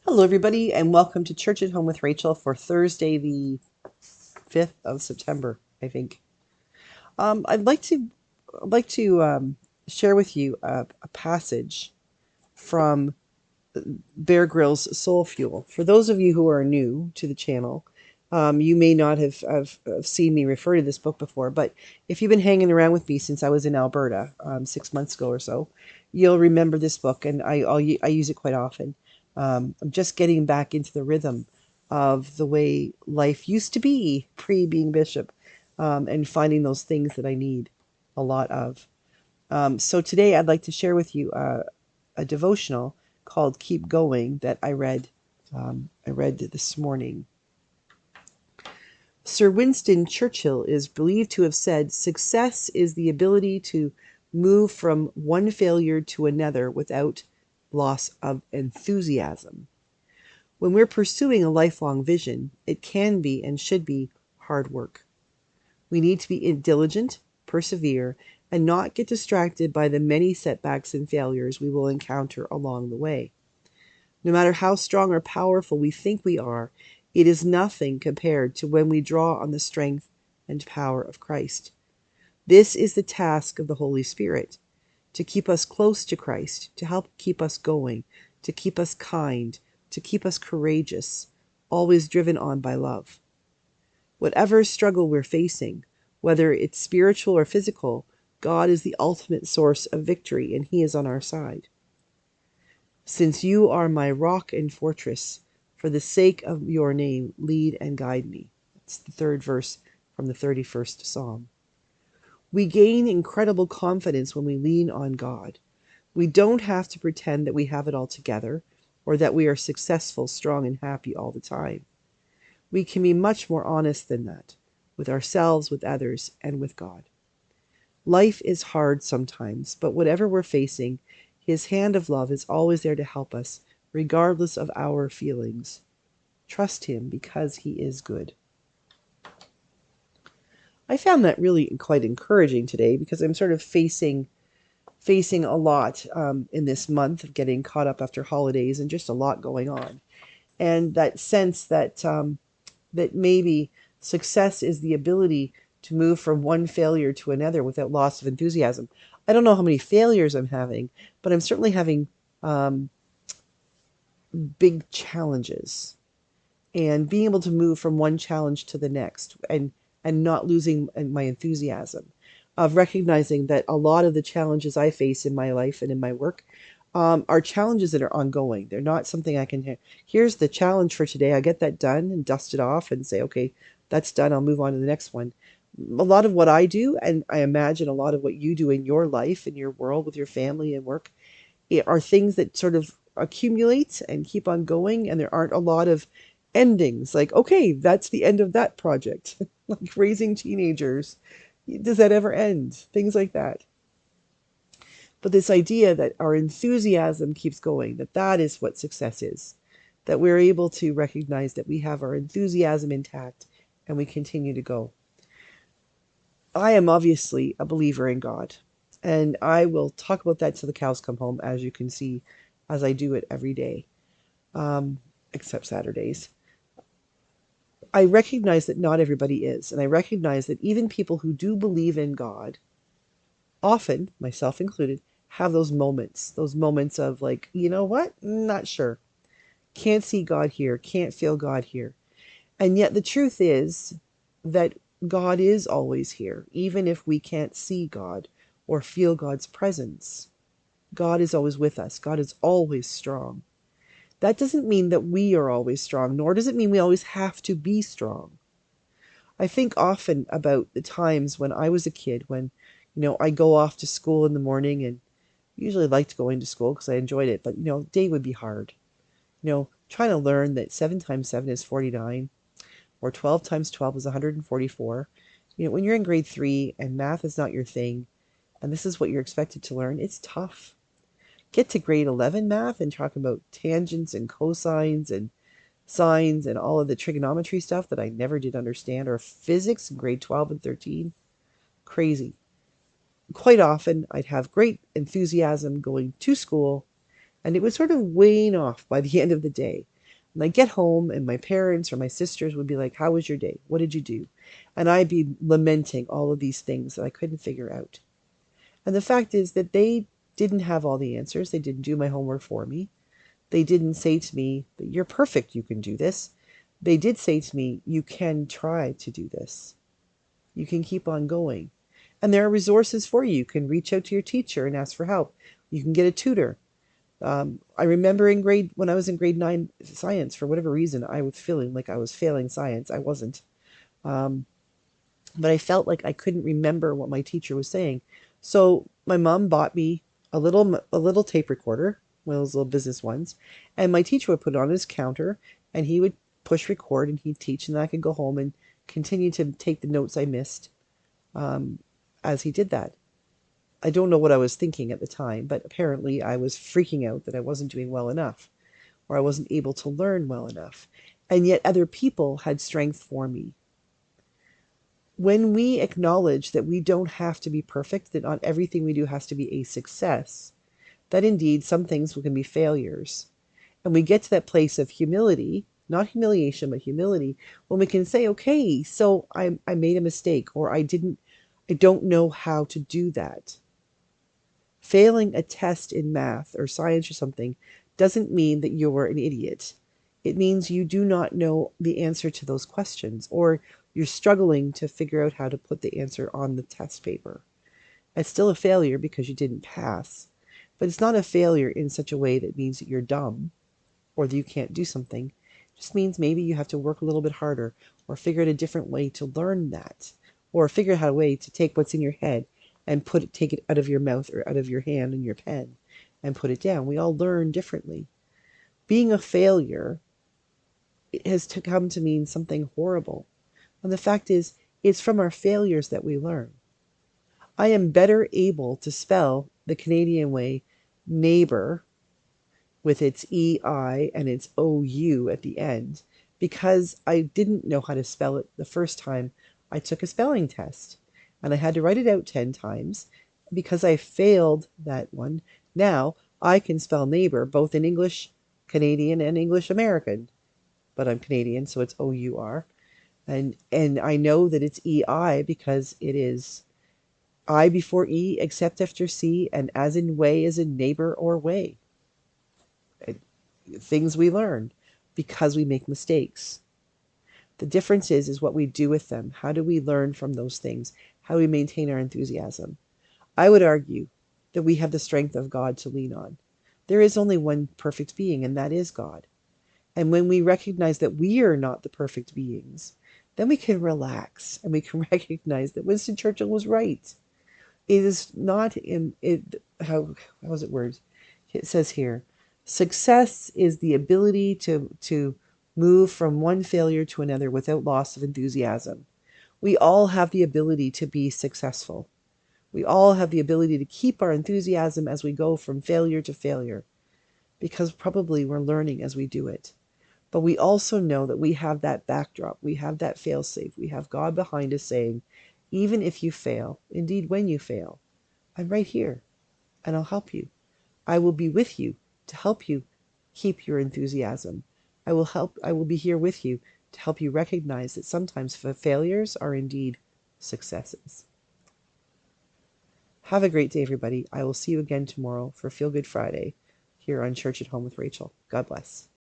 Hello, everybody, and welcome to Church at Home with Rachel for Thursday, the 5th of September, I think. I'd like to share with you a passage from Bear Grylls' Soul Fuel. For those of you who are new to the channel, you may not have seen me refer to this book before, but if you've been hanging around with me since I was in Alberta 6 months ago or so, you'll remember this book, and I use it quite often. I'm just getting back into the rhythm of the way life used to be pre being bishop, and finding those things that I need a lot of. So today I'd like to share with you a devotional called "Keep Going" that I read. I read this morning. Sir Winston Churchill is believed to have said, "Success is the ability to move from one failure to another without loss of enthusiasm." When we're pursuing a lifelong vision, it can be and should be hard work. We need to be diligent, persevere, and not get distracted by the many setbacks and failures we will encounter along the way. No matter how strong or powerful we think we are, it is nothing compared to when we draw on the strength and power of Christ. This is the task of the Holy Spirit, to keep us close to Christ, to help keep us going, to keep us kind, to keep us courageous, always driven on by love. Whatever struggle we're facing, whether it's spiritual or physical, God is the ultimate source of victory, and He is on our side. Since you are my rock and fortress, for the sake of your name, lead and guide me. That's the third verse from the 31st Psalm. We gain incredible confidence when we lean on God. We don't have to pretend that we have it all together or that we are successful, strong, and happy all the time. We can be much more honest than that, with ourselves, with others, and with God. Life is hard sometimes, but whatever we're facing, His hand of love is always there to help us, regardless of our feelings. Trust Him because He is good. I found that really quite encouraging today because I'm sort of facing a lot in this month of getting caught up after holidays and just a lot going on. And that sense that maybe success is the ability to move from one failure to another without loss of enthusiasm. I don't know how many failures I'm having, but I'm certainly having um, big challenges, and being able to move from one challenge to the next, and not losing my enthusiasm, of recognizing that a lot of the challenges I face in my life and in my work are challenges that are ongoing. They're not something I can here's the challenge for today. I get that done and dust it off and say, okay, that's done. I'll move on to the next one. A lot of what I do, and I imagine a lot of what you do in your life, in your world, with your family and work, are things that sort of accumulate and keep on going, and there aren't a lot of endings like, okay, that's the end of that project. Like raising teenagers, does that ever end? Things like that. But this idea that our enthusiasm keeps going, that is what success is, that we're able to recognize that we have our enthusiasm intact and we continue to go. I am obviously a believer in God, and I will talk about that till the cows come home, as you can see, as I do it every day, um, except Saturdays. I recognize that not everybody is, and I recognize that even people who do believe in God, often, myself included, have those moments of like, you know what? Not sure. Can't see God here, can't feel God here. And yet the truth is that God is always here, even if we can't see God or feel God's presence. God is always with us. God is always strong. That doesn't mean that we are always strong, nor does it mean we always have to be strong. I think often about the times when I was a kid, when, I go off to school in the morning, and usually liked going to school because I enjoyed it, but, day would be hard. Trying to learn that 7 times 7 is 49, or 12 times 12 is 144. When you're in grade 3 and math is not your thing, and this is what you're expected to learn, it's tough. Get to grade 11 math and talk about tangents and cosines and sines and all of the trigonometry stuff that I never did understand, or physics in grade 12 and 13. Crazy. Quite often, I'd have great enthusiasm going to school, and it would sort of wane off by the end of the day. And I get home and my parents or my sisters would be like, "How was your day? What did you do?" And I'd be lamenting all of these things that I couldn't figure out. And the fact is that they didn't have all the answers. They didn't do my homework for me. They didn't say to me that you're perfect, you can do this. They did say to me, you can try to do this. You can keep on going. And there are resources for you. You can reach out to your teacher and ask for help. You can get a tutor. I remember when I was in grade 9 science, for whatever reason, I was feeling like I was failing science. I wasn't. Um, but I felt like I couldn't remember what my teacher was saying. So my mom bought me a little tape recorder, one of those little business ones, and my teacher would put it on his counter, and he would push record, and he'd teach, and I could go home and continue to take the notes I missed um, as he did that. I don't know what I was thinking at the time, but apparently I was freaking out that I wasn't doing well enough, or I wasn't able to learn well enough, and yet other people had strength for me. When we acknowledge that we don't have to be perfect, that not everything we do has to be a success, that indeed some things can be failures, and we get to that place of humility, not humiliation, but humility, when we can say, okay, so I made a mistake, or I don't know how to do that. Failing a test in math or science or something doesn't mean that you're an idiot. It means you do not know the answer to those questions, or you're struggling to figure out how to put the answer on the test paper. It's still a failure because you didn't pass, but it's not a failure in such a way that means that you're dumb or that you can't do something. It just means maybe you have to work a little bit harder, or figure out a different way to learn that, or figure out a way to take what's in your head and take it out of your mouth or out of your hand and your pen and put it down. We all learn differently. Being a failure, it has come to mean something horrible. And the fact is, it's from our failures that we learn. I am better able to spell the Canadian way, neighbor, with its EI and its OU at the end, because I didn't know how to spell it the first time I took a spelling test. And I had to write it out 10 times. Because I failed that one, now I can spell neighbor both in English Canadian and English American. But I'm Canadian, so it's OUR. And I know that it's EI because it is I before E, except after C, and as in way as in neighbor or way. Things we learn because we make mistakes. The difference is what we do with them. How do we learn from those things? How do we maintain our enthusiasm? I would argue that we have the strength of God to lean on. There is only one perfect being, and that is God. And when we recognize that we are not the perfect beings, then we can relax and we can recognize that Winston Churchill was right. It is not in it. How is it worded? It says here, success is the ability to move from one failure to another without loss of enthusiasm. We all have the ability to be successful. We all have the ability to keep our enthusiasm as we go from failure to failure, because probably we're learning as we do it. But we also know that we have that backdrop. We have that fail-safe. We have God behind us saying, even if you fail, indeed when you fail, I'm right here and I'll help you. I will be with you to help you keep your enthusiasm. I will be here with you to help you recognize that sometimes failures are indeed successes. Have a great day, everybody. I will see you again tomorrow for Feel Good Friday here on Church at Home with Rachael. God bless.